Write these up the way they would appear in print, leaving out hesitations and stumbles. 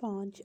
5।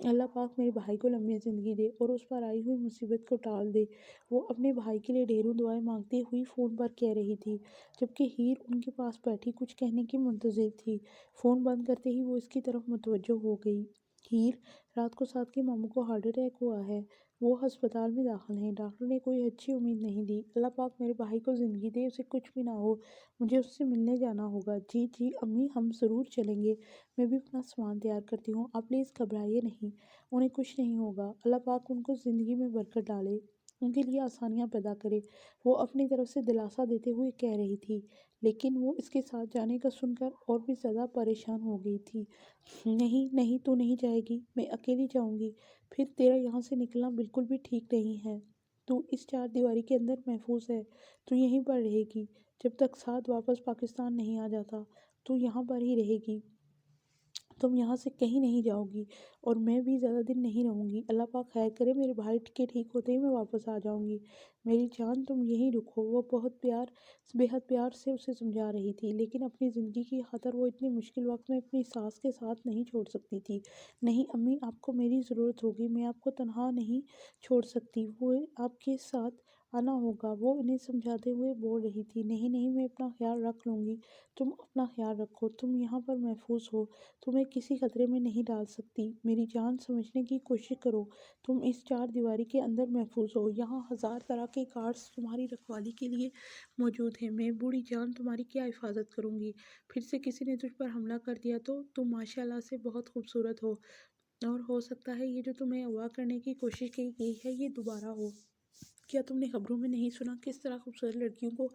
اللہ پاک میرے بھائی کو لمبی زندگی دے اور اس پر آئی ہوئی مصیبت کو ٹال دے۔ وہ اپنے بھائی کے لیے ڈھیروں دعائیں مانگتے ہوئی فون پر کہہ رہی تھی، جبکہ ہیر ان کے پاس بیٹھی کچھ کہنے کی منتظر تھی۔ فون بند کرتے ہی وہ اس کی طرف متوجہ ہو گئی۔ ہیر، رات کو سعد کے ماموں کو ہارٹ اٹیک ہوا ہے، وہ ہسپتال میں داخل ہیں، ڈاکٹر نے کوئی اچھی امید نہیں دی۔ اللہ پاک میرے بھائی کو زندگی دے، اسے کچھ بھی نہ ہو، مجھے اس سے ملنے جانا ہوگا۔ جی جی امی، ہم ضرور چلیں گے، میں بھی اپنا سامان تیار کرتی ہوں، آپ پلیز گھبرائیے نہیں، انہیں کچھ نہیں ہوگا، اللہ پاک ان کو زندگی میں برکت ڈالے، ان کے لیے آسانیاں پیدا کرے، وہ اپنی طرف سے دلاسا دیتے ہوئے کہہ رہی تھی۔ لیکن وہ اس کے ساتھ جانے کا سن کر اور بھی زیادہ پریشان ہو گئی تھی۔ نہیں نہیں، تو نہیں جائے گی، میں اکیلی جاؤں گی، پھر تیرا یہاں سے نکلنا بالکل بھی ٹھیک نہیں ہے، تو اس چار دیواری کے اندر محفوظ ہے، تو یہیں پر رہے گی، جب تک سعد واپس پاکستان نہیں آ جاتا، تو یہاں پر ہی رہے گی، تم یہاں سے کہیں نہیں جاؤ گی، اور میں بھی زیادہ دن نہیں رہوں گی، اللہ پاک خیر کرے، میرے بھائی کے ٹھیک ہوتے ہی میں واپس آ جاؤں گی، میری جان تم یہیں رکو۔ وہ بے حد پیار سے اسے سمجھا رہی تھی، لیکن اپنی زندگی کی خاطر وہ اتنی مشکل وقت میں اپنی ساس کے ساتھ نہیں چھوڑ سکتی تھی۔ نہیں امی، آپ کو میری ضرورت ہوگی، میں آپ کو تنہا نہیں چھوڑ سکتی، وہ آپ کے ساتھ آنا ہوگا، وہ انہیں سمجھاتے ہوئے بول رہی تھی۔ نہیں نہیں، میں اپنا خیال رکھ لوں گی، تم اپنا خیال رکھو، تم یہاں پر محفوظ ہو، تمہیں کسی خطرے میں نہیں ڈال سکتی، میری جان سمجھنے کی کوشش کرو، تم اس چار دیواری کے اندر محفوظ ہو، یہاں 1000 طرح کے گارڈز تمہاری رکھوالی کے لیے موجود ہیں، میں بوڑھی جان تمہاری کیا حفاظت کروں گی، پھر سے کسی نے تجھ پر حملہ کر دیا تو تم ماشاء اللہ سے بہت خوبصورت ہو، اور ہو سکتا ہے یہ جو تمہیں اغوا کرنے کی کوشش کی گئی ہے یہ دوبارہ ہو۔ کیا تم نے خبروں میں نہیں سنا کس طرح خوبصورت لڑکیوں کو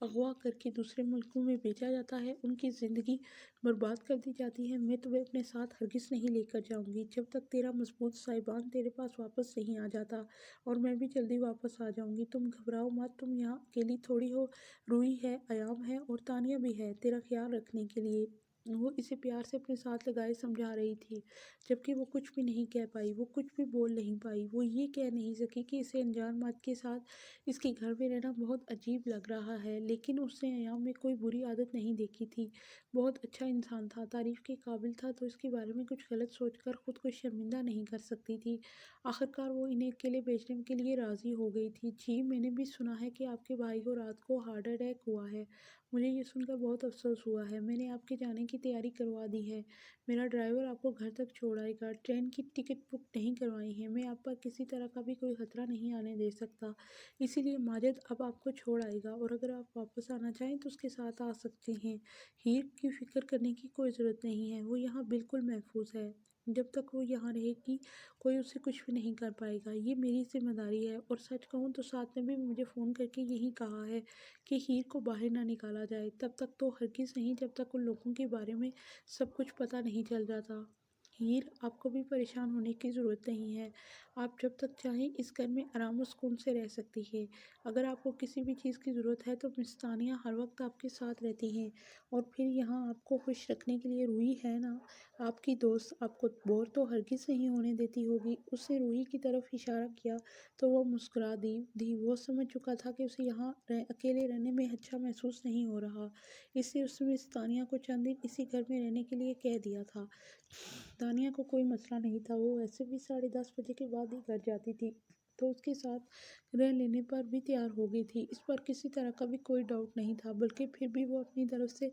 اغوا کر کے دوسرے ملکوں میں بیچا جاتا ہے، ان کی زندگی برباد کر دی جاتی ہے؟ میں تمہیں اپنے ساتھ ہرگز نہیں لے کر جاؤں گی جب تک تیرا مضبوط صاحبان تیرے پاس واپس نہیں آ جاتا، اور میں بھی جلدی واپس آ جاؤں گی، تم گھبراؤ مت، تم یہاں اکیلی تھوڑی ہو، روئی ہے، ایام ہے اور تانیہ بھی ہے تیرا خیال رکھنے کے لیے۔ وہ اسے پیار سے اپنے ساتھ لگائے سمجھا رہی تھی، جبکہ وہ کچھ بھی نہیں کہہ پائی، وہ کچھ بھی بول نہیں پائی، وہ یہ کہہ نہیں سکی کہ اسے انجان مرد کے ساتھ اس کے گھر میں رہنا بہت عجیب لگ رہا ہے، لیکن اس نے ایام میں کوئی بری عادت نہیں دیکھی تھی، بہت اچھا انسان تھا، تعریف کے قابل تھا، تو اس کے بارے میں کچھ غلط سوچ کر خود کو شرمندہ نہیں کر سکتی تھی۔ آخرکار وہ انہیں اکیلے بیچنے کے لیے راضی ہو گئی تھی۔ جی میں نے بھی سنا ہے کہ آپ کے بھائی کو رات کو ہارٹ اٹیک ہوا ہے، مجھے یہ سن کر بہت افسوس ہوا ہے، میں نے آپ کے جانے کی تیاری کروا دی ہے، میرا ڈرائیور آپ کو گھر تک چھوڑ آئے گا، ٹرین کی ٹکٹ بک نہیں کروائی ہے، میں آپ پر کسی طرح کا بھی کوئی خطرہ نہیں آنے دے سکتا، اسی لیے ماجد اب آپ کو چھوڑ آئے گا، اور اگر آپ واپس آنا چاہیں تو اس کے ساتھ آ سکتے ہیں، ہیر کی فکر کرنے کی کوئی ضرورت نہیں ہے، وہ یہاں بالکل محفوظ ہے، جب تک وہ یہاں رہے گی کوئی اسے کچھ بھی نہیں کر پائے گا، یہ میری ذمہ داری ہے، اور سچ کہوں تو ساتھ نے بھی مجھے فون کر کے یہی کہا ہے کہ ہیر کو باہر نہ نکالا جائے، تب تک تو ہرگز نہیں جب تک ان لوگوں کے بارے میں سب کچھ پتہ نہیں چل جاتا۔ ہیر، آپ کو بھی پریشان ہونے کی ضرورت نہیں ہے، آپ جب تک چاہیں اس گھر میں آرام و سکون سے رہ سکتی ہیں، اگر آپ کو کسی بھی چیز کی ضرورت ہے تو مس ثانیہ ہر وقت آپ کے ساتھ رہتی ہیں، اور پھر یہاں آپ کو خوش رکھنے کے لیے روحی ہے نا، آپ کی دوست، آپ کو بور تو ہرگز نہیں ہونے دیتی ہوگی۔ اس نے روحی کی طرف اشارہ کیا تو وہ مسکرا دی، وہ سمجھ چکا تھا کہ اسے یہاں اکیلے رہنے میں اچھا محسوس نہیں ہو رہا، اس لیے اس نے مس ثانیہ کو چند دن اسی گھر میں رہنے کے لیے کہہ دیا تھا۔ تانیہ کو کوئی مسئلہ نہیں تھا، وہ ویسے بھی 10:30 بجے کے بعد ہی گھر جاتی تھی، تو اس کے ساتھ رہ لینے پر بھی تیار ہو گئی تھی، اس پر کسی طرح کا بھی کوئی ڈاؤٹ نہیں تھا، بلکہ پھر بھی وہ اپنی طرف سے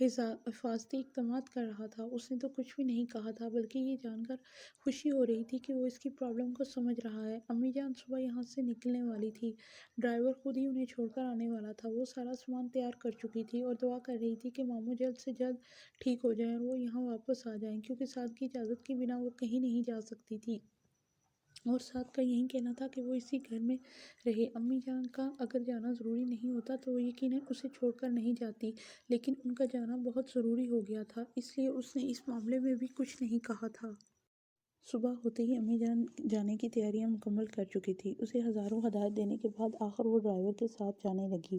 حفاظتی اقدامات کر رہا تھا، اس نے تو کچھ بھی نہیں کہا تھا، بلکہ یہ جان کر خوشی ہو رہی تھی کہ وہ اس کی پرابلم کو سمجھ رہا ہے۔ امی جان صبح یہاں سے نکلنے والی تھی، ڈرائیور خود ہی انہیں چھوڑ کر آنے والا تھا، وہ سارا سامان تیار کر چکی تھی اور دعا کر رہی تھی کہ ماموں جلد سے جلد ٹھیک ہو جائیں اور وہ یہاں واپس آ جائیں، کیونکہ سعد کی اجازت کے بنا وہ کہیں نہیں جا سکتی تھی، اور سعد کا یہی کہنا تھا کہ وہ اسی گھر میں رہے۔ امی جان کا اگر جانا ضروری نہیں ہوتا تو وہ یقیناً اسے چھوڑ کر نہیں جاتی، لیکن ان کا جانا بہت ضروری ہو گیا تھا، اس لیے اس نے اس معاملے میں بھی کچھ نہیں کہا تھا۔ صبح ہوتے ہی امی جان جانے کی تیاریاں مکمل کر چکی تھی، اسے ہزاروں ہدایت دینے کے بعد آخر وہ ڈرائیور کے ساتھ جانے لگی۔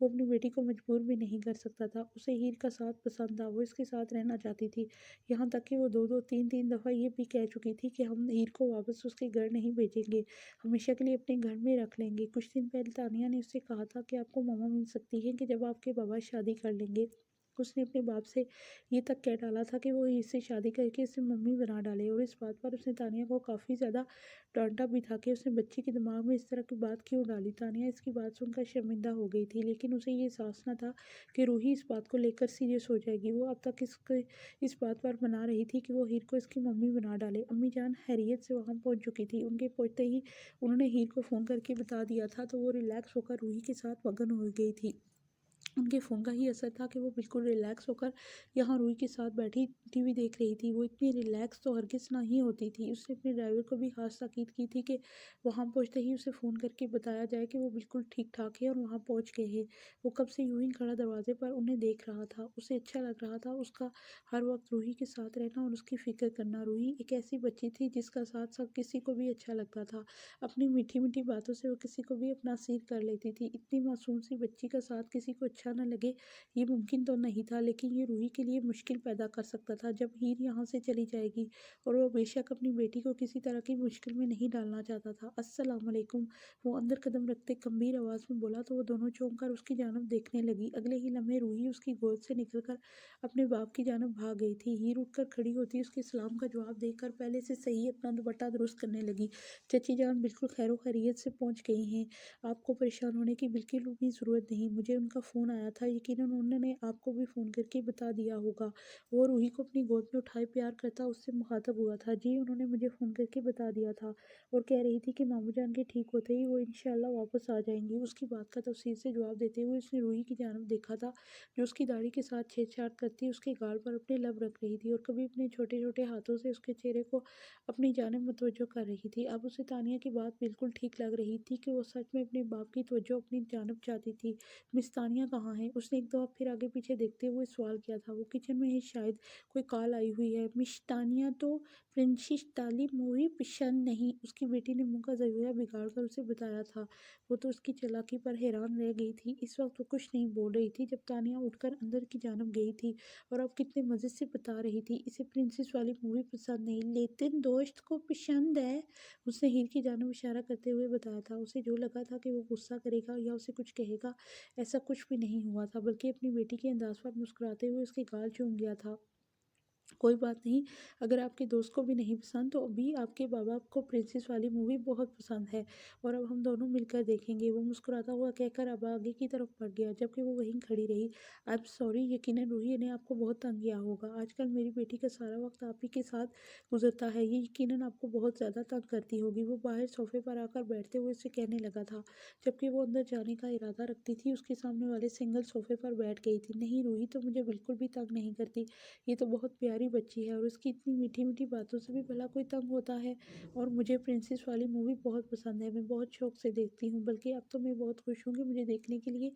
وہ اپنی بیٹی کو مجبور بھی نہیں کر سکتا تھا۔ اسے ہیر کا ساتھ پسند تھا، وہ اس کے ساتھ رہنا چاہتی تھی، یہاں تک کہ وہ دو دو تین تین دفعہ یہ بھی کہہ چکی تھی کہ ہم ہیر کو واپس اس کے گھر نہیں بھیجیں گے، ہمیشہ کے لیے اپنے گھر میں رکھ لیں گے۔ کچھ دن پہلے تانیہ نے اس سے کہا تھا کہ آپ کو ماما مل سکتی ہے کہ جب آپ کے بابا شادی کر لیں گے۔ اس نے اپنے باپ سے یہ تک کہہ ڈالا تھا کہ وہ اس سے شادی کر کے اسے ممی بنا ڈالے، اور اس بات پر اس نے تانیہ کو کافی زیادہ ڈانٹا بھی تھا کہ اس نے بچی کے دماغ میں اس طرح کی بات کیوں ڈالی۔ تانیہ اس کی بات سن کر شرمندہ ہو گئی تھی، لیکن اسے یہ احساس نہ تھا کہ روحی اس بات کو لے کر سیریس ہو جائے گی۔ وہ اب تک اس بات پر بنا رہی تھی کہ وہ ہیر کو اس کی ممی بنا ڈالے۔ امی جان خیریت سے وہاں پہنچ چکی تھی۔ ان کے پہنچتے ہی انہوں نے ہیر کو فون کر کے بتا دیا تھا تو وہ ریلیکس ہو کر روحی کے ساتھ مگن ہو گئی تھی۔ ان کے فون کا ہی اثر تھا کہ وہ بالکل ریلیکس ہو کر یہاں روحی کے ساتھ بیٹھی ٹی وی دیکھ رہی تھی۔ وہ اتنی ریلیکس تو ہرگز نہ ہی ہوتی تھی۔ اس نے اپنے ڈرائیور کو بھی خاص تاکید کی تھی کہ وہاں پہنچتے ہی اسے فون کر کے بتایا جائے کہ وہ بالکل ٹھیک ٹھاک ہے اور وہاں پہنچ گئے ہیں۔ وہ کب سے یوں ہی کھڑا دروازے پر انہیں دیکھ رہا تھا، اسے اچھا لگ رہا تھا اس کا ہر وقت روحی کے ساتھ رہنا اور اس کی فکر کرنا۔ روحی ایک ایسی بچی تھی جس کا ساتھ سب کسی کو بھی اچھا لگتا تھا، اپنی میٹھی میٹھی باتوں سے وہ کسی کو بھی اپنا اسیر کر لیتی تھی۔ اتنی معصوم سی بچی کا ساتھ کسی کو اچھا نہ لگے یہ ممکن تو نہیں تھا، لیکن یہ روحی کے لیے مشکل پیدا کر سکتا تھا جب ہیر یہاں سے چلی جائے گی، اور وہ بے شک اپنی بیٹی کو کسی طرح کی مشکل میں نہیں ڈالنا چاہتا تھا۔ السلام علیکم، وہ اندر قدم رکھتے گمبھیر آواز میں بولا تو وہ دونوں چونک کر اس کی جانب دیکھنے لگی۔ اگلے ہی لمحے روحی اس کی گود سے نکل کر اپنے باپ کی جانب بھاگ گئی تھی۔ ہیر اٹھ کر کھڑی ہوتی اس کے سلام کا جواب دے کر پہلے سے صحیح اپنا دوپٹہ درست کرنے لگی۔ چچی جان بالکل خیر و خیریت سے پہنچ گئی ہیں، آپ کو پریشان ہونے کی بالکل بھی ضرورت نہیں، مجھے ان کا فون آیا تھا، یقیناً انہوں نے آپ کو بھی فون کر کے بتا دیا ہوگا۔ وہ روحی کو اپنی گود میں اٹھائے پیار کرتا اس سے مخاطب ہوا تھا۔ جی انہوں نے مجھے فون کر کے بتا دیا تھا، اور کہہ رہی تھی کہ ماموں جان کے ٹھیک ہوتے ہی وہ انشاءاللہ واپس آ جائیں گی۔ اس کی بات کا تفصیل سے جواب دیتے ہوئے اس نے روحی کی جانب دیکھا تھا جو اس کی داڑھی کے ساتھ چھیڑ چھاڑ کرتی اس کے گال پر اپنے لب رکھ رہی تھی اور کبھی اپنے چھوٹے چھوٹے ہاتھوں سے اس کے چہرے کو اپنی جانب متوجہ کر رہی تھی۔ اب اسے تانیہ کی بات بالکل ٹھیک لگ رہی تھی کہ وہ سچ میں اپنے باپ کی توجہ اپنی جانب چاہتی تھی۔ مس تانیہ کہاں ہے؟ اس نے ایک دفعہ پھر آگے پیچھے دیکھتے ہوئے سوال کیا تھا۔ وہ کچن میں ہے، شاید کوئی کال آئی ہوئی ہے۔ مس تانیہ تو پرنسس ڈالی مووی پسند نہیں، اس کی بیٹی نے منہ کا زاویہ بگاڑ کر اسے بتایا تھا۔ وہ تو اس کی چالاکی پر حیران رہ گئی تھی۔ اس وقت وہ کچھ نہیں بول رہی تھی جب تانیہ اٹھ کر اندر کی جانب گئی تھی اور اب کتنے مزے سے بتا رہی تھی اسے پرنسس والی مووی پسند نہیں لیکن دوست کو پسند ہے۔ اس نے ہیر کی جانب اشارہ کرتے ہوئے بتایا تھا۔ اسے جو لگا تھا کہ وہ غصہ کرے گا یا اسے کچھ کہے گا، ایسا کچھ بھی نہیں ہوا تھا، بلکہ اپنی بیٹی کے انداز پر مسکراتے ہوئے اس کے گال چوم گیا تھا۔ کوئی بات نہیں، اگر آپ کے دوست کو بھی نہیں پسند تو ابھی آپ کے بابا کو پرنسس والی مووی بہت پسند ہے اور اب ہم دونوں مل کر دیکھیں گے۔ وہ مسکراتا ہوا کہہ کر اب آگے کی طرف بڑھ گیا جبکہ وہ وہیں کھڑی رہی۔ آئی ایم سوری، یقیناً روحی نے آپ کو بہت تنگ کیا ہوگا، آج کل میری بیٹی کا سارا وقت آپ ہی کے ساتھ گزرتا ہے، یہ یقیناً آپ کو بہت زیادہ تنگ کرتی ہوگی۔ وہ باہر صوفے پر آ کر بیٹھتے ہوئے اسے کہنے لگا تھا جبکہ وہ اندر جانے کا ارادہ رکھتی تھی، اس کے سامنے والے سنگل صوفے پر بیٹھ گئی تھی۔ نہیں روحی تو مجھے بالکل بھی تنگ نہیں کرتی، یہ تو بہت پیاری بچی ہے اور اس کی اتنی میٹھی میٹھی باتوں سے بھی بھلا کوئی تنگ ہوتا ہے، اور مجھے پرنسس والی مووی بہت پسند ہے، میں بہت شوق سے دیکھتی ہوں، بلکہ اب تو میں بہت خوش ہوں کہ مجھے دیکھنے کے لیے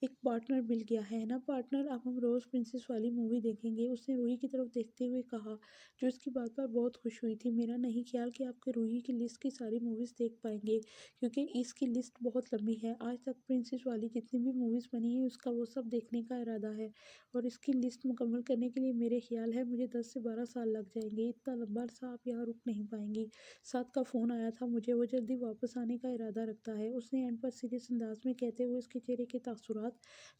ایک پارٹنر مل گیا ہے نا پارٹنر، اب ہم روز پرنسس والی مووی دیکھیں گے، اس نے روحی کی طرف دیکھتے ہوئے کہا جو اس کی بات پر بہت خوش ہوئی تھی۔ میرا نہیں خیال کہ آپ کے روحی کی لسٹ کی ساری موویز دیکھ پائیں گے کیونکہ اس کی لسٹ بہت لمبی ہے، آج تک پرنسس والی جتنی بھی موویز بنی ہیں اس کا وہ سب دیکھنے کا ارادہ ہے، اور اس کی لسٹ مکمل کرنے کے لیے میرے خیال ہے مجھے 10 سے 12 سال لگ جائیں گے، اتنا لمبا عرصہ آپ یہاں رک نہیں پائیں گی۔ ساتھ کا فون آیا تھا مجھے، وہ جلدی واپس آنے کا ارادہ رکھتا ہے، اس نے اینڈ پر سیریس انداز میں کہتے ہوئے اس کے چہرے کے تاثرات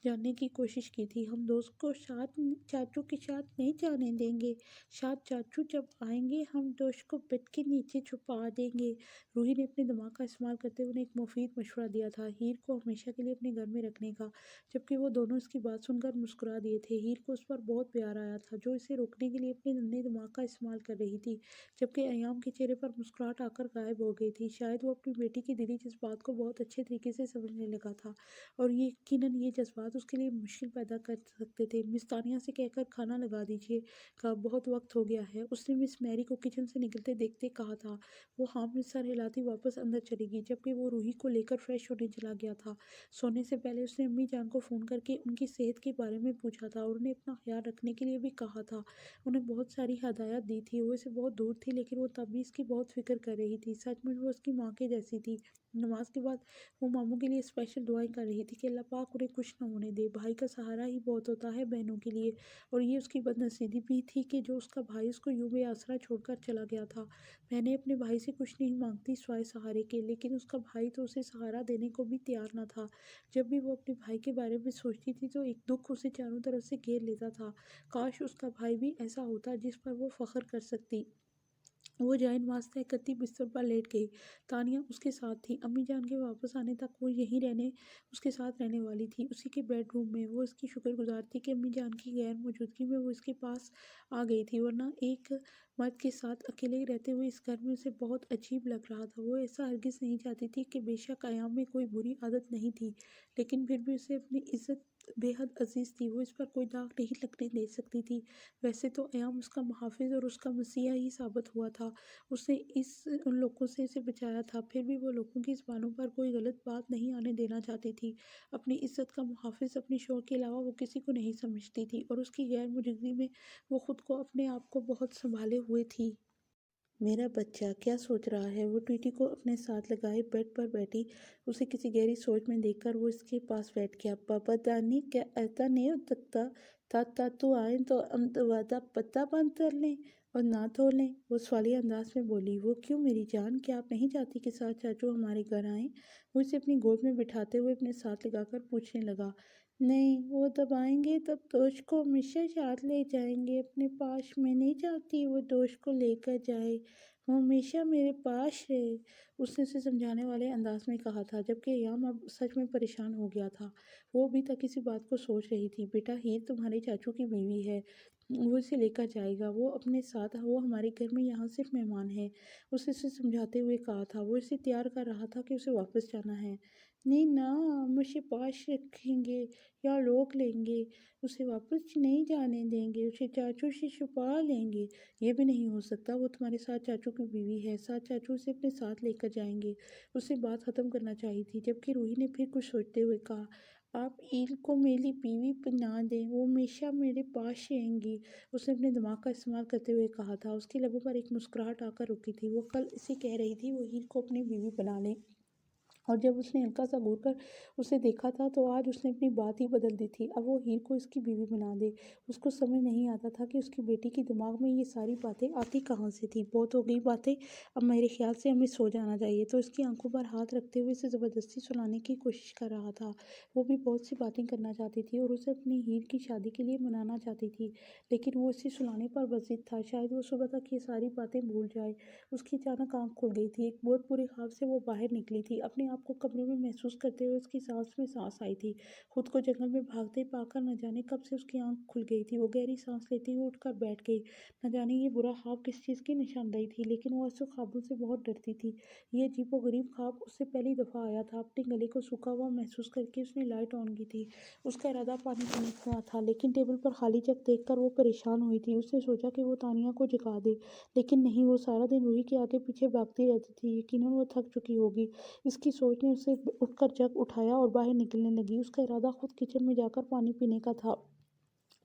جاننے کی کوشش کی تھی۔ ہم دوست کو ساتھ چاچو کے ساتھ نہیں جانے دیں گے، ساتھ چاچو جب آئیں گے ہم دوست کو بیڈ کے نیچے چھپا دیں گے۔ روحی نے اپنے دماغ کا استعمال کرتے ہوئے ایک مفید مشورہ دیا تھا ہیر کو ہمیشہ کے لیے اپنے گھر میں رکھنے کا، جبکہ وہ دونوں اس کی بات سن کر مسکرا دیے تھے۔ ہیر کو اس پر بہت پیار آیا تھا جو اسے روکنے کے لیے اپنے ننھے دماغ کا استعمال کر رہی تھی، جبکہ ایام کے چہرے پر مسکراہٹ آ کر غائب ہو گئی تھی۔ شاید وہ اپنی بیٹی کی دلی جذبات کو بہت اچھے طریقے سے سمجھنے لگا تھا، اور یقیناً یہ جذبات اس کے لیے مشکل پیدا کر سکتے تھے۔ مس تانیہ سے کہہ کر کھانا لگا دیجیے گا، بہت وقت ہو گیا ہے، اس نے مس میری کو کچن سے نکلتے دیکھتے کہا تھا۔ وہ ہاں میں سر ہلاتی واپس اندر چلی گئی جبکہ وہ روحی کو لے کر فریش ہونے چلا گیا تھا۔ سونے سے پہلے اس نے امی جان کو فون کر کے ان کی صحت کے بارے میں پوچھا تھا اور انہیں اپنا خیال رکھنے کے لیے بھی کہا تھا، انہیں بہت ساری ہدایات دی تھی۔ وہ اسے بہت دور تھی لیکن وہ تب بھی اس کی بہت فکر کر رہی تھی، سچ مچ وہ اس کی ماں کے جیسی تھی۔ نماز کے بعد وہ ماموں کے لیے اسپیشل دعائیں کر رہی تھی کہ اللہ پاک انہیں کچھ نہ ہونے دے، بھائی کا سہارا ہی بہت ہوتا ہے بہنوں کے لیے، اور یہ اس کی بد نصیبی بھی تھی کہ جو اس کا بھائی اس کو یوں بے آسرا چھوڑ کر چلا گیا تھا۔ بہنیں اپنے بھائی سے کچھ نہیں مانگتی سوائے سہارے کے، لیکن اس کا بھائی تو اسے سہارا دینے کو بھی تیار نہ تھا۔ جب بھی وہ اپنے بھائی کے بارے میں سوچتی تھی تو ایک دکھ اسے چاروں طرف سے گھیر لیتا تھا۔ کاش اس کا بھائی بھی ایسا ہوتا جس پر وہ فخر کر سکتی۔ وہ جائے نماز طے کرتی بستر پر لیٹ گئی۔ تانیہ اس کے ساتھ تھی۔ امی جان کے واپس آنے تک وہ یہیں اس کے ساتھ رہنے والی تھی، اسی کے بیڈ روم میں۔ وہ اس کی شکر گزار تھی کہ امی جان کی غیر موجودگی میں وہ اس کے پاس آ گئی تھی، ورنہ ایک مرد کے ساتھ اکیلے رہتے ہوئے اس گھر میں اسے بہت عجیب لگ رہا تھا۔ وہ ایسا ہرگز نہیں چاہتی تھی کہ بے شک ایام میں کوئی بری عادت نہیں تھی، لیکن پھر بھی اسے اپنی عزت بے حد عزیز تھی، وہ اس پر کوئی داغ نہیں لگنے دے سکتی تھی۔ ویسے تو ایام اس کا محافظ اور اس کا مسیحا ہی ثابت ہوا تھا، اس نے ان لوگوں سے اسے بچایا تھا، پھر بھی وہ لوگوں کی زبانوں پر کوئی غلط بات نہیں آنے دینا چاہتی تھی۔ اپنی عزت کا محافظ اپنی شوہر کے علاوہ وہ کسی کو نہیں سمجھتی تھی، اور اس کی غیر موجودگی میں وہ خود کو اپنے آپ کو بہت سنبھالے ہوئے تھی۔ میرا بچہ کیا سوچ رہا ہے؟ وہ ٹویٹی کو اپنے ساتھ لگائے بیڈ پر بیٹھی، اسے کسی گہری سوچ میں دیکھ کر وہ اس کے پاس بیٹھ گیا۔ بابا دانی، کیا ایسا نہیں ہو سکتا تھا تو آئیں تو ہم دروازہ پتہ بند کر لیں اور نہ دھو لیں؟ وہ سوالیہ انداز میں بولی۔ وہ کیوں میری جان، کیا آپ نہیں چاہتی کہ ساس چاچو ہمارے گھر آئیں؟ وہ اسے اپنی گود میں بٹھاتے ہوئے اپنے ساتھ لگا کر پوچھنے لگا۔ نہیں، وہ تب آئیں گے تب دوست کو ہمیشہ ساتھ لے جائیں گے اپنے پاس، میں نہیں چاہتی وہ دوست کو لے کر جائے، وہ ہمیشہ میرے پاس رہے، اس نے اسے سمجھانے والے انداز میں کہا تھا، جبکہ ایام اب سچ میں پریشان ہو گیا تھا۔ وہ ابھی تک اسی بات کو سوچ رہی تھی۔ بیٹا، ہیر تمہارے چاچو کی بیوی ہے، وہ اسے لے کر جائے گا، وہ اپنے ساتھ، وہ ہمارے گھر میں یہاں صرف مہمان ہے، اس نے اسے سمجھاتے ہوئے کہا تھا۔ وہ اسے تیار کر رہا تھا کہ اسے واپس جانا ہے۔ نہیں نا، ہم اسے پاس رکھیں گے یا لوگ لیں گے، اسے واپس نہیں جانے دیں گے، اسے چاچو سے چھپا لیں گے۔ یہ بھی نہیں ہو سکتا، وہ تمہارے ساتھ چاچو کی بیوی ہے، ساتھ چاچو اسے اپنے ساتھ لے کر جائیں گے، اسے بات ختم کرنا چاہی تھی، جبکہ روحی نے پھر کچھ سوچتے ہوئے کہا، آپ ایل کو میری بیوی بنا دیں، وہ ہمیشہ میرے پاس رہیں گی، اس نے اپنے دماغ کا استعمال کرتے ہوئے کہا تھا۔ اس کے لبوں پر ایک مسکراہٹ آ کر رکی تھی۔ وہ کل اسے کہہ رہی تھی وہ ہیر کو اپنی بیوی بنا لے، اور جب اس نے ہلکا سا گھور کر اسے دیکھا تھا تو آج اس نے اپنی بات ہی بدل دی تھی، اب وہ ہیر کو اس کی بیوی بنا دے۔ اس کو سمجھ نہیں آتا تھا کہ اس کی بیٹی کے دماغ میں یہ ساری باتیں آتی کہاں سے تھی۔ بہت ہو گئی باتیں، اب میرے خیال سے ہمیں سو جانا چاہیے، تو اس کی آنکھوں پر ہاتھ رکھتے ہوئے اسے زبردستی سلانے کی کوشش کر رہا تھا۔ وہ بھی بہت سی باتیں کرنا چاہتی تھی اور اسے اپنی ہیر کی شادی کے لیے منانا چاہتی تھی، لیکن وہ اسے سلانے پر بضد تھا، شاید وہ صبح تک یہ ساری باتیں بھول جائے۔ اس کی اچانک آنکھ کھل گئی تھی، ایک بہت برے خواب سے وہ باہر نکلی تھی، اپنے آپ کو کمرے میں محسوس کرتے ہوئے اس کی سانس میں سانس آئی تھی، خود کو جنگل میں بھاگتے پا کر نہ جانے کب سے اس کی آنکھ کھل گئی تھی۔ وہ گہری سانس لیتے ہوئے اٹھ کر بیٹھ گئی، نہ جانے یہ برا خواب کس چیز کی نشاندہی تھی، لیکن وہ ایسے خوابوں سے بہت ڈرتی تھی۔ یہ عجیب و غریب خواب اس سے پہلی دفعہ آیا تھا۔ اپنے گلے کو سوکھا ہوا محسوس کر کے اس نے لائٹ آن کی تھی۔ اس کا ارادہ پانی پینے کا تھا، لیکن ٹیبل پر خالی جگ دیکھ کر وہ پریشان ہوئی تھی۔ اس نے سوچا کہ وہ تانیہ کو جگا دے، لیکن نہیں، وہ سارا دن روحی کے آگے پیچھے بھاگتی رہتی تھی، یقیناً وہ تھک چکی ہوگی۔ اس کی سوچ نے اسے اٹھ کر جگ اٹھایا اور باہر نکلنے لگی۔ اس کا ارادہ خود کچن میں جا کر پانی پینے کا تھا۔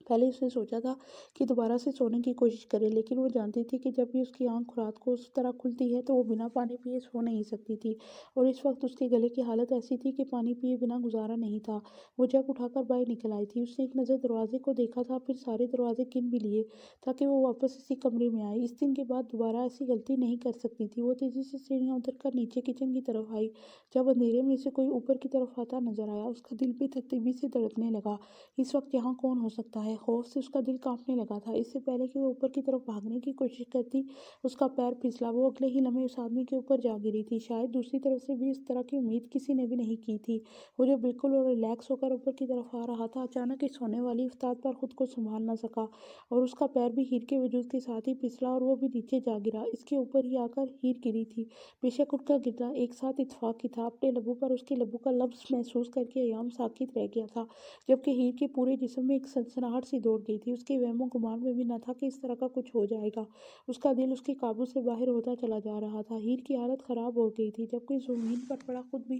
پہلے اس نے سوچا تھا کہ دوبارہ سے سونے کی کوشش کرے، لیکن وہ جانتی تھی کہ جب بھی اس کی آنکھ رات کو اس طرح کھلتی ہے تو وہ بنا پانی پیے سو نہیں سکتی تھی، اور اس وقت اس کے گلے کی حالت ایسی تھی کہ پانی پیے بنا گزارا نہیں تھا۔ وہ جگ اٹھا کر باہر نکل آئی تھی۔ اس نے ایک نظر دروازے کو دیکھا تھا، پھر سارے دروازے گن بھی لیے تاکہ وہ واپس اسی کمرے میں آئے۔ اس دن کے بعد دوبارہ ایسی غلطی نہیں کر سکتی تھی۔ وہ تیزی سے سیڑھیاں اتر کر نیچے کچن کی طرف آئی۔ جب اندھیرے میں سے کوئی اوپر کی طرف آتا نظر آیا، اس کا دل بے ترتیبی سے دھڑکنے لگا۔ اس وقت یہاں کون ہو سکتا ہے؟ خوف سے اس کا دل کانپنے لگا تھا۔ اس سے پہلے کہ وہ اوپر کی طرف بھاگنے کی کوشش کرتی، اس کا پیر پھسلا۔ وہ اگلے ہی لمحے اس آدمی کے اوپر جا گری تھی۔ شاید دوسری طرف سے بھی اس طرح کی امید کسی نے بھی نہیں کی تھی۔ وہ جو بالکل اور ریلیکس ہو کر اوپر کی طرف آ رہا تھا، اچانک اس ہونے والی افتاد پر خود کو سنبھال نہ سکا، اور اس کا پیر بھی ہیر کے وجود کے ساتھ ہی پھسلا اور وہ بھی نیچے جا گرا۔ اس کے اوپر ہی آ کر ہیر گری تھی۔ بے شک ان کا گرنا ایک ساتھ اتفاق ہی تھا۔ اپنے لبوں پر اس کے لبوں کا لمس محسوس کر کے ایام ساکت رہ گیا تھا، جبکہ ہیر کے پورے جسم میں ایک سنسناہٹ سی دوڑ گئی تھی۔ اس کے وہم و گمان میں بھی نہ تھا کہ اس طرح کا کچھ ہو جائے گا۔ اس کا دل اس کے قابو سے باہر ہوتا چلا جا رہا تھا۔ ہیر کی حالت خراب ہو گئی تھی، جبکہ زمین پر پڑا خود بھی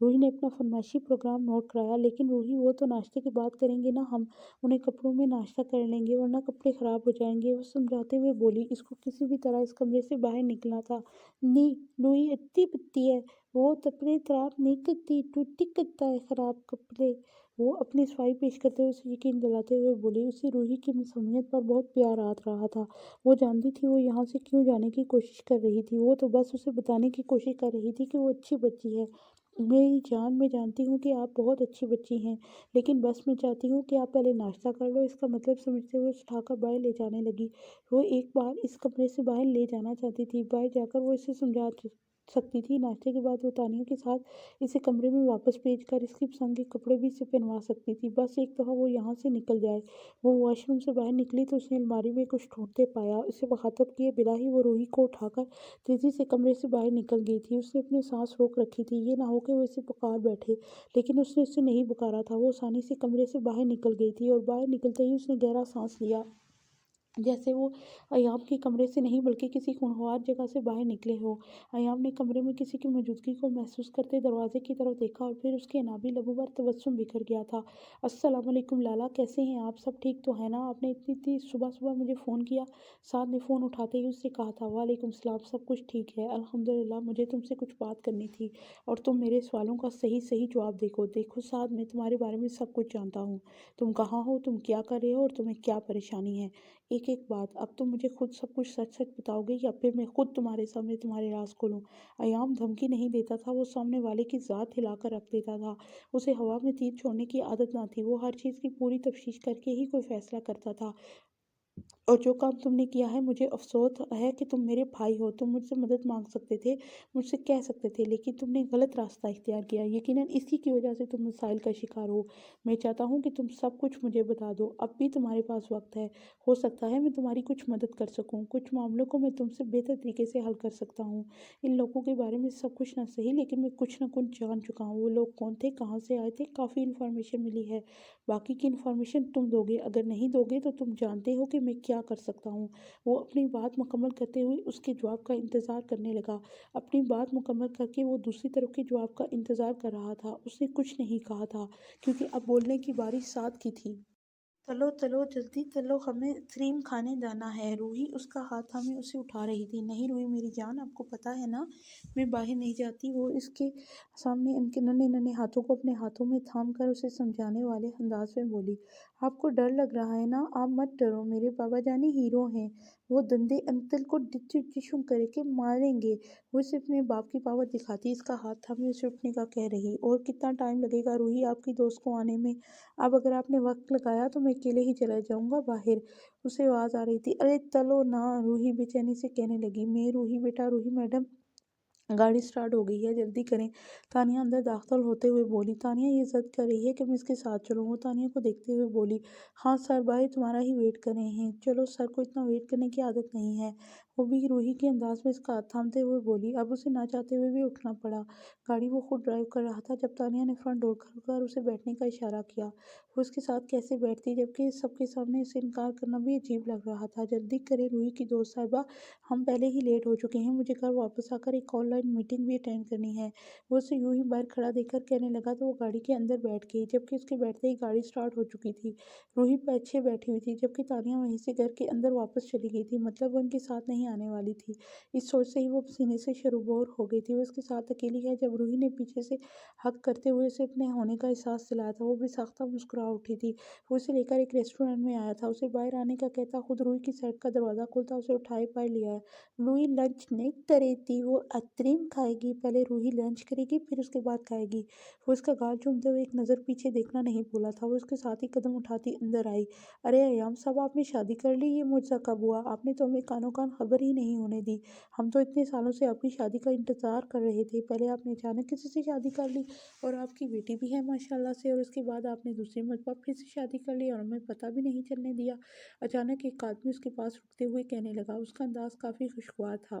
روحی نے اپنا فرمائشی پروگرام نوٹ کرایا۔ لیکن روحی وہ تو ناشتے کی بات کریں گے نا، ہم انہیں کپڑوں میں ناشتہ کر لیں گے ورنہ کپڑے خراب ہو جائیں گے، وہ سمجھاتے ہوئے بولی۔ اس کو کسی بھی طرح اس کمرے سے باہر نکلنا تھا۔ نی روحی اتنی بتی ہے، وہ کپڑے خراب نہیں کرتی، ٹوٹی کرتا ہے خراب کپڑے، وہ اپنی صفائی پیش کرتے ہوئے اسے یقین دلاتے ہوئے بولی۔ اسے روحی کی مصممیت پر بہت پیار آ رہا تھا۔ وہ جانتی تھی وہ یہاں سے کیوں جانے کی کوشش کر رہی تھی، وہ تو بس اسے بتانے کی کوشش کر رہی تھی کہ وہ اچھی بچی ہے۔ میری جان، میں جانتی ہوں کہ آپ بہت اچھی بچی ہیں، لیکن بس میں چاہتی ہوں کہ آپ پہلے ناشتہ کر لو۔ اس کا مطلب سمجھتے ہوئے اسے اٹھا کر باہر لے جانے لگی۔ وہ ایک بار اس کمرے سے باہر لے جانا چاہتی تھی، باہر جا کر وہ اسے سمجھا سکتی تھی۔ ناشتے کے بعد وہ تانیہ کے ساتھ اسے کمرے میں واپس بھیج کر اس کی پسند کے کپڑے بھی اسے پہنوا سکتی تھی، بس ایک دفعہ وہ یہاں سے نکل جائے۔ وہ واش روم سے باہر نکلی تو اس نے الماری میں کچھ ڈھونڈتے پایا۔ اسے مخاطب کیے بلا ہی وہ روحی کو اٹھا کر تیزی سے کمرے سے باہر نکل گئی تھی۔ اس نے اپنی سانس روک رکھی تھی، یہ نہ ہو کہ وہ اسے پکار بیٹھے، لیکن اس نے اسے نہیں پکارا تھا۔ وہ آسانی سے کمرے سے باہر نکل گئی تھی اور باہر نکلتے ہی اس نے گہرا سانس لیا، جیسے وہ ایام کے کمرے سے نہیں بلکہ کسی خونخوار جگہ سے باہر نکلے ہو۔ ایام نے کمرے میں کسی کی موجودگی کو محسوس کرتے دروازے کی طرف دیکھا اور پھر اس کے انابی لبوں پر تبسم بکھر گیا تھا۔ السلام علیکم لالا، کیسے ہیں آپ؟ سب ٹھیک تو ہے نا؟ آپ نے اتنی صبح صبح مجھے فون کیا؟ سعد نے فون اٹھاتے ہی اس سے کہا تھا۔ وعلیکم السلام، سب کچھ ٹھیک ہے الحمدللہ، مجھے تم سے کچھ بات کرنی تھی اور تم میرے سوالوں کا صحیح جواب دیکھو سعد، میں تمہارے بارے میں سب کچھ جانتا ہوں، تم کہاں ہو، تم کیا کر رہے ہو اور تمہیں کیا پریشانی ہے۔ ایک ایک بات، اب تم مجھے خود سب کچھ سچ سچ بتاؤ گے یا پھر میں خود تمہارے سامنے تمہارے راز کھولوں؟ ایام دھمکی نہیں دیتا تھا، وہ سامنے والے کی ذات ہلا کر رکھ دیتا تھا۔ اسے ہوا میں تیر چھوڑنے کی عادت نہ تھی، وہ ہر چیز کی پوری تفتیش کر کے ہی کوئی فیصلہ کرتا تھا۔ اور جو کام تم نے کیا ہے، مجھے افسوس ہے کہ تم میرے بھائی ہو، تم مجھ سے مدد مانگ سکتے تھے، مجھ سے کہہ سکتے تھے، لیکن تم نے غلط راستہ اختیار کیا، یقیناً اسی کی وجہ سے تم مسائل کا شکار ہو۔ میں چاہتا ہوں کہ تم سب کچھ مجھے بتا دو، اب بھی تمہارے پاس وقت ہے، ہو سکتا ہے میں تمہاری کچھ مدد کر سکوں، کچھ معاملوں کو میں تم سے بہتر طریقے سے حل کر سکتا ہوں۔ ان لوگوں کے بارے میں سب کچھ نہ صحیح، لیکن میں کچھ نہ کچھ جان چکا ہوں۔ وہ لوگ کون تھے، کہاں سے آئے تھے، کافی انفارمیشن ملی ہے، باقی کی انفارمیشن تم دو گے، اگر نہیں دو گے تو تم جانتے ہو کہ میں کیا کر سکتا ہوں۔ وہ اپنی بات مکمل کرتے ہوئے اس کے جواب کا انتظار کرنے لگا۔ اپنی بات مکمل کر کے وہ دوسری طرف کے جواب کا انتظار کر رہا تھا۔ اس نے کچھ نہیں کہا تھا کیونکہ اب بولنے کی باری سعد کی تھی۔ چلو چلو جلدی چلو، ہمیں کریم کھانے جانا ہے۔ روحی اس کا ہاتھ تھامے اسے اٹھا رہی تھی۔ نہیں روحی میری جان، آپ کو پتہ ہے نا میں باہر نہیں جاتی، وہ اس کے سامنے ان کے ننھے ننھے ہاتھوں کو اپنے ہاتھوں میں تھام کر اسے سمجھانے والے انداز میں بولی۔ آپ کو ڈر لگ رہا ہے نا، آپ مت ڈرو، میرے بابا جانی ہیرو ہیں، وہ دندے انکل کو ڈشوں کر کے ماریں گے۔ وہ اسے اپنے باپ کی پاور دکھاتی اس کا ہاتھ تھامے اسے اٹھنے کا کہہ رہی۔ اور کتنا ٹائم لگے گا روحی آپ کی دوست کو آنے میں؟ اب اگر آپ نے وقت لگایا تو میں اکیلے ہی چلا جاؤں گا باہر، اسے آواز آ رہی تھی۔ ارے چلو نا، روحی بے چینی سے کہنے لگی۔ میں روحی بیٹا، روحی میڈم، گاڑی سٹارٹ ہو گئی ہے، جلدی کریں، تانیہ اندر داخل ہوتے ہوئے بولی۔ تانیہ یہ ضد کر رہی ہے کہ میں اس کے ساتھ چلوں، وہ تانیہ کو دیکھتے ہوئے بولی۔ ہاں سر، بھائی تمہارا ہی ویٹ کر رہے ہیں، چلو سر کو اتنا ویٹ کرنے کی عادت نہیں ہے، وہ بھی روحی کے انداز میں اس کا ہاتھ تھامتے ہوئے بولی۔ اب اسے نہ چاہتے ہوئے بھی اٹھنا پڑا۔ گاڑی وہ خود ڈرائیو کر رہا تھا۔ جب تانیہ نے فرنٹ ڈور کھول کر اسے بیٹھنے کا اشارہ کیا، وہ اس کے ساتھ کیسے بیٹھتی، جبکہ سب کے سامنے اسے انکار کرنا بھی عجیب لگ رہا تھا۔ جلدی کریں روحی کی دوست صاحبہ، ہم پہلے ہی لیٹ ہو چکے ہیں، مجھے گھر واپس آ کر ایک آن لائن میٹنگ بھی اٹینڈ کرنی ہے۔ وہ اسے یوں ہی باہر کھڑا دیکھ کر کہنے لگا تو وہ گاڑی کے اندر بیٹھ گئی، جبکہ اس کے بیٹھتے ہی گاڑی سٹارٹ ہو چکی تھی۔ روحی پیچھے بیٹھی ہوئی تھی، جبکہ تانیہ وہیں سے گھر کے اندر واپس چلی گئی تھی، مطلب وہ ان کے ساتھ نہیں آنے والی تھی۔ اس سوچ سے ہی وہ پسینے سے شرابور ہو گئی تھی۔ وہ اس کے ساتھ اکیلی ہے۔ جب روحی نے پیچھے سے ہگ کرتے ہوئے اسے اپنے ہونے کا احساس دلایا تھا، وہ بے ساختہ مسکرا اٹھی تھی۔ وہ اسے لے کر ایک ریسٹورینٹ میں آیا تھا، اسے باہر آنے کا کہتا خود روحی کی سائڈ کا دروازہ کھولتا، اسے اٹھائے باہر لے آیا۔ روحی لنچ نہیں کرے تھی، وہ آئسکریم کھائے گی، پہلے روحی لنچ کرے گی پھر اس کے بعد کھائے گی۔ وہ اس کا گال چومتے ہوئے ایک نظر پیچھے دیکھنا نہیں بھولا تھا۔ وہ اس کے ساتھ ہی قدم اٹھاتی اندر آئی۔ ارے ایام صاحب، آپ نے شادی کر لی، یہ معجزہ کب ہوا؟ آپ نے تو ہمیں کانوں کان خبر ہی نہیں ہونے دی، ہم تو اتنے سالوں سے آپ کی شادی کا انتظار کر رہے تھے، پہلے آپ نے اچانک کسی سے شادی کر لی، اور آپ کی بیٹی بھی ہے ماشاءاللہ سے، اور اس کے بعد آپ نے دوسری مرتبہ پھر سے شادی کر لی اور ہمیں پتہ بھی نہیں چلنے دیا۔ اچانک ایک آدمی اس کے پاس رکتے ہوئے کہنے لگا، اس کا انداز کافی خوشگوار تھا۔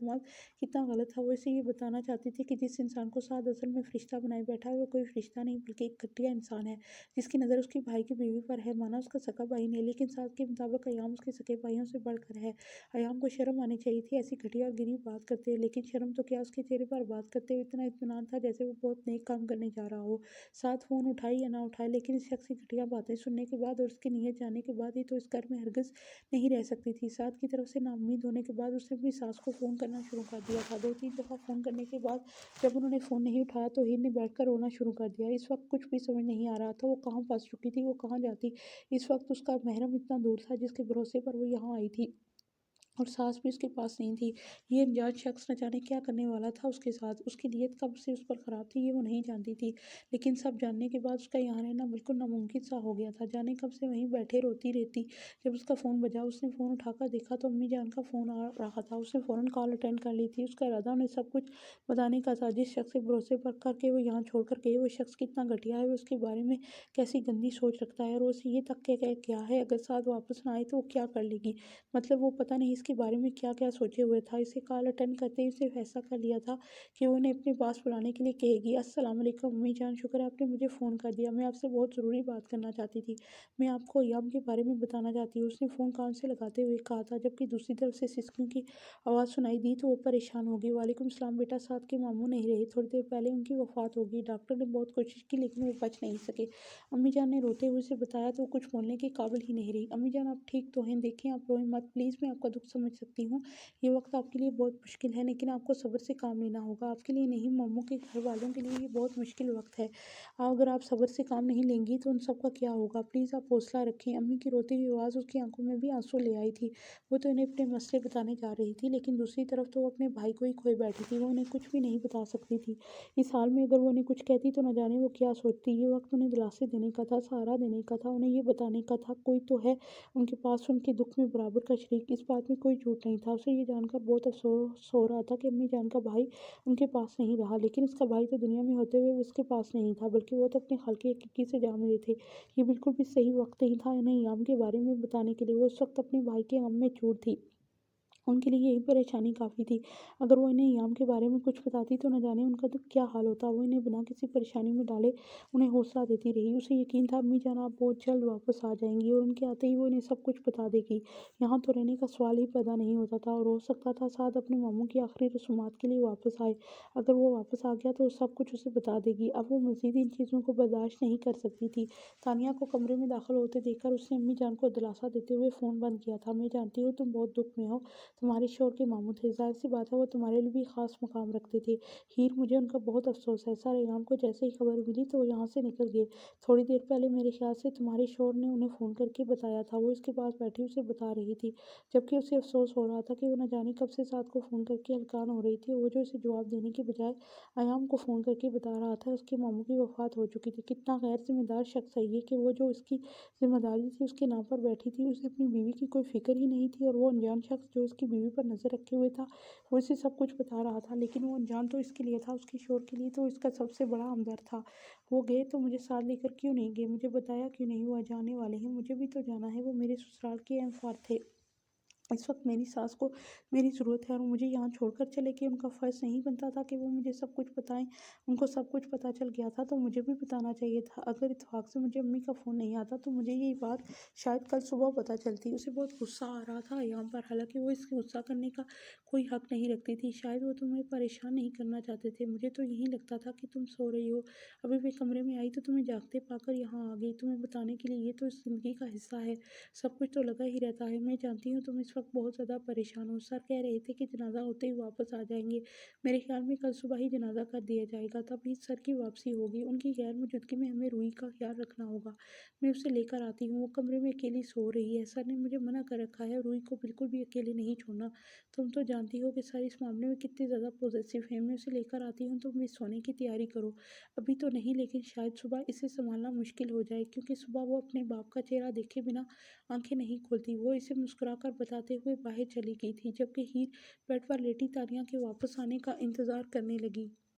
اعتماد کتنا غلط تھا۔ وہ اسے یہ بتانا چاہتی تھی کہ جس انسان کو سعد اصل میں فرشتہ بنائے بیٹھا ہے وہ کوئی فرشتہ نہیں بلکہ ایک گھٹیا انسان ہے جس کی نظر اس کے بھائی کی بیوی پر ہے، مانا اس کا سگا بھائی نہیں، لیکن سعد کے مطابق ایام اس کے سگے بھائیوں سے بڑھ کر ہے۔ ایام کو شرم آنی چاہیے تھی ایسی گھٹیا اور گری بات کرتے ہوئے، لیکن شرم تو کیا، اس کے چہرے پر بات کرتے ہوئے اتنا اطمینان تھا جیسے وہ بہت نیک کام کرنے جا رہا ہو۔ سعد فون اٹھائے یا نہ اٹھائے، لیکن اس شخص کی گھٹیا باتیں سننے کے بعد اور اس کی نیت جاننے کے بعد ہی تو اس گھر میں ہرگز نہیں رہ سکتی تھی۔ سعد کی طرف سے نا امید ہونے کے بعد اس نے اپنی ساس کو فون کرنا شروع کر دیا تھا۔ 2-3 دفعہ فون کرنے کے بعد جب انہوں نے فون نہیں اٹھایا تو ہیر نے بیٹھ کر رونا شروع کر دیا۔ اس وقت کچھ بھی سمجھ نہیں آ رہا تھا، وہ کہاں پھنس چکی تھی، وہ کہاں جاتی۔ اس وقت اس کا محرم اتنا دور تھا جس کے بھروسے پر وہ یہاں آئی تھی، اور ساس بھی اس کے پاس نہیں تھی۔ یہ انجان شخص نہ جانے کیا کرنے والا تھا اس کے ساتھ، اس کی نیت کب سے اس پر خراب تھی یہ وہ نہیں جانتی تھی، لیکن سب جاننے کے بعد اس کا یہاں رہنا بالکل ناممکن سا ہو گیا تھا۔ جانے کب سے وہیں بیٹھے روتی رہتی۔ جب اس کا فون بجا، اس نے فون اٹھا کر دیکھا تو امی جان کا فون آ رہا تھا۔ اس نے فوراً کال اٹینڈ کر لی تھی۔ اس کا ارادہ انہیں سب کچھ بتانے کا تھا۔ جس شخص سے بھروسے پر کر کے وہ یہاں چھوڑ کر گئے، وہ شخص کتنا گھٹیا ہے، وہ اس کے بارے میں کیسی گندی سوچ رکھتا ہے، اور وہ اسے یہ تک کہ کیا ہے اگر سعد واپس نہ آئے تو وہ کیا کر لے گی۔ مطلب وہ پتہ نہیں اس کے بارے میں کیا کیا سوچے ہوئے تھا۔ اسے کال اٹینڈ کرتے ہی اسے فیصلہ کر لیا تھا کہ وہ انہیں اپنے پاس بلانے کے لیے کہے گی۔ السلام علیکم امی جان، شکر ہے آپ نے مجھے فون کر دیا، میں آپ سے بہت ضروری بات کرنا چاہتی تھی، میں آپ کو ایام کے بارے میں بتانا چاہتی ہوں، اس نے فون کان سے لگاتے ہوئے کہا تھا، جبکہ دوسری طرف سے سسکیوں کی آواز سنائی دی تو وہ پریشان ہو گئی۔ وعلیکم السلام بیٹا، سعد کے ماموں نہیں رہے، تھوڑی دیر پہلے ان کی وفات ہو گئی، ڈاکٹر نے بہت کوشش کی لیکن وہ بچ نہیں سکے، امی جان نے روتے ہوئے اسے بتایا تو وہ کچھ بولنے کے قابل ہی نہیں رہی۔ امی جان آپ ٹھیک تو ہیں؟ دیکھیں آپ روئیں مت پلیز، میں آپ کا دکھ سمجھ سکتی ہوں، یہ وقت آپ کے لیے بہت مشکل ہے، لیکن آپ کو صبر سے کام لینا ہوگا، آپ کے لیے نہیں ماموں کے گھر والوں کے لیے یہ بہت مشکل وقت ہے، اگر آپ صبر سے کام نہیں لیں گی تو ان سب کا کیا ہوگا، پلیز آپ حوصلہ رکھیں۔ امی کی روتی ہوئی آواز اس کی آنکھوں میں بھی آنسو لے آئی تھی۔ وہ تو انہیں اپنے مسئلے بتانے جا رہی تھی، لیکن دوسری طرف تو وہ اپنے بھائی کو ہی کھوئے بیٹھی تھی، وہ انہیں کچھ بھی نہیں بتا سکتی تھی۔ اس حال میں اگر وہ انہیں کچھ کہتی تو نہ جانے وہ کیا سوچتی۔ یہ وقت انہیں دلاسے دینے کا تھا، سہارا دینے کا تھا، انہیں یہ بتانے کا تھا کوئی تو ہے ان کے پاس ان کے دکھ میں برابر کا شریک۔ اس بات میں کوئی جھوٹ نہیں تھا۔ اسے یہ جان کر بہت افسوس ہو رہا تھا کہ امی جان کا بھائی ان کے پاس نہیں رہا، لیکن اس کا بھائی تو دنیا میں ہوتے ہوئے اس کے پاس نہیں تھا، بلکہ وہ تو اپنے خالق حقیقی سے جا ملے تھے۔ یہ بالکل بھی صحیح وقت نہیں تھا انہیں ایام کے بارے میں بتانے کے لیے، وہ اس وقت اپنے بھائی کے غم میں چور تھی، ان کے لیے یہی پریشانی کافی تھی۔ اگر وہ انہیں ایام کے بارے میں کچھ بتاتی تو نہ جانے ان کا تو کیا حال ہوتا۔ وہ انہیں بنا کسی پریشانی میں ڈالے انہیں حوصلہ دیتی رہی۔ اسے یقین تھا امی جان آپ بہت جلد واپس آ جائیں گی اور ان کے آتے ہی وہ انہیں سب کچھ بتا دے گی، یہاں تو رہنے کا سوال ہی پیدا نہیں ہوتا تھا، اور ہو سکتا تھا سعد اپنے ماموں کی آخری رسومات کے لیے واپس آئے۔ اگر وہ واپس آ گیا تو وہ سب کچھ اسے بتا دے گی۔ اب وہ مزید ان چیزوں کو برداشت نہیں کر سکتی تھی۔ تانیہ کو کمرے میں داخل ہوتے دیکھ کر اس نے امی جان کو دلاسا دیتے ہوئے فون بند کیا تھا۔ میں جانتی ہوں تم بہت دکھ میں ہو، تمہارے شوہر کے ماموں تھے، ظاہر سی بات ہے وہ تمہارے لیے بھی خاص مقام رکھتے تھے۔ ہیر مجھے ان کا بہت افسوس ہے سر، ایام کو جیسے ہی خبر ملی تو وہ یہاں سے نکل گئے، تھوڑی دیر پہلے میرے خیال سے تمہارے شوہر نے انہیں فون کر کے بتایا تھا، وہ اس کے پاس بیٹھی اسے بتا رہی تھی، جبکہ اسے افسوس ہو رہا تھا کہ وہ نہ جانے کب سے سعد کو فون کر کے ہلکان ہو رہی تھی، اور وہ جو اسے جواب دینے کے بجائے ایام کو فون کر کے بتا رہا تھا اس کے ماموں کی وفات ہو چکی تھی۔ کتنا غیر ذمہ دار شخص ہے یہ کہ وہ جو اس کی ذمہ داری تھی اس کے نام پر بیٹھی تھی، اسے اپنی بیوی کی کوئی فکر ہی نہیں تھی، اور وہ انجان شخص جو اس کی بیوی پر نظر رکھے ہوئے تھا وہ اسے سب کچھ بتا رہا تھا، لیکن وہ انجان تو اس کے لیے تھا، اس کے شوہر کے لیے تو اس کا سب سے بڑا ہمدرد تھا۔ وہ گئے تو مجھے ساتھ لے کر کیوں نہیں گئے، مجھے بتایا کیوں نہیں، وہ جانے والے ہیں، مجھے بھی تو جانا ہے، وہ میرے سسرال کے اہم فرد تھے، اس وقت میری ساس کو میری ضرورت ہے اور مجھے یہاں چھوڑ کر چلے گئے، ان کا فرض نہیں بنتا تھا کہ وہ مجھے سب کچھ بتائیں، ان کو سب کچھ پتہ چل گیا تھا تو مجھے بھی بتانا چاہیے تھا، اگر اتفاق سے مجھے امی کا فون نہیں آتا تو مجھے یہی بات شاید کل صبح پتہ چلتی۔ اسے بہت غصہ آ رہا تھا ایام پر، حالانکہ وہ اس کے غصہ کرنے کا کوئی حق نہیں رکھتی تھی، شاید وہ تمہیں پریشان نہیں کرنا چاہتے تھے، مجھے تو یہی لگتا تھا کہ تم سو رہی ہو، ابھی میں کمرے میں آئی تو تمہیں جاگتے پا کر یہاں آ گئی، تمہیں بتانے کے لیے، یہ تو اس زندگی کا حصہ ہے، سب کچھ تو لگا ہی رہتا ہے، میں جانتی ہوں تم اس وقت بہت زیادہ پریشان ہو، سر کہہ رہے تھے کہ جنازہ ہوتے ہی واپس آ جائیں گے، میرے خیال میں کل صبح ہی جنازہ کر دیا جائے گا، تب ہی سر کی واپسی ہوگی، ان کی غیر موجودگی میں ہمیں روحی کا خیال رکھنا ہوگا، میں اسے لے کر آتی ہوں، وہ کمرے میں اکیلی سو رہی ہے، سر نے مجھے منع کر رکھا ہے روحی کو بالکل بھی اکیلے نہیں چھوڑنا، تم تو جانتی ہو کہ سر اس معاملے میں کتنے زیادہ پوزیسو ہیں، میں اسے لے کر آتی ہوں، تم بھی سونے کی تیاری کرو، ابھی تو نہیں لیکن شاید صبح اسے سنبھالنا مشکل ہو جائے، کیونکہ صبح وہ اپنے باپ کا چہرہ دیکھے بنا آنکھیں نہیں کھولتی، وہ اسے مسکرا کر بتاتے ہوئے باہر چلی گئی تھی، جبکہ ہیر بیڈ پر لیٹی تانیہ کے واپس آنے کا انتظار کرنے لگی۔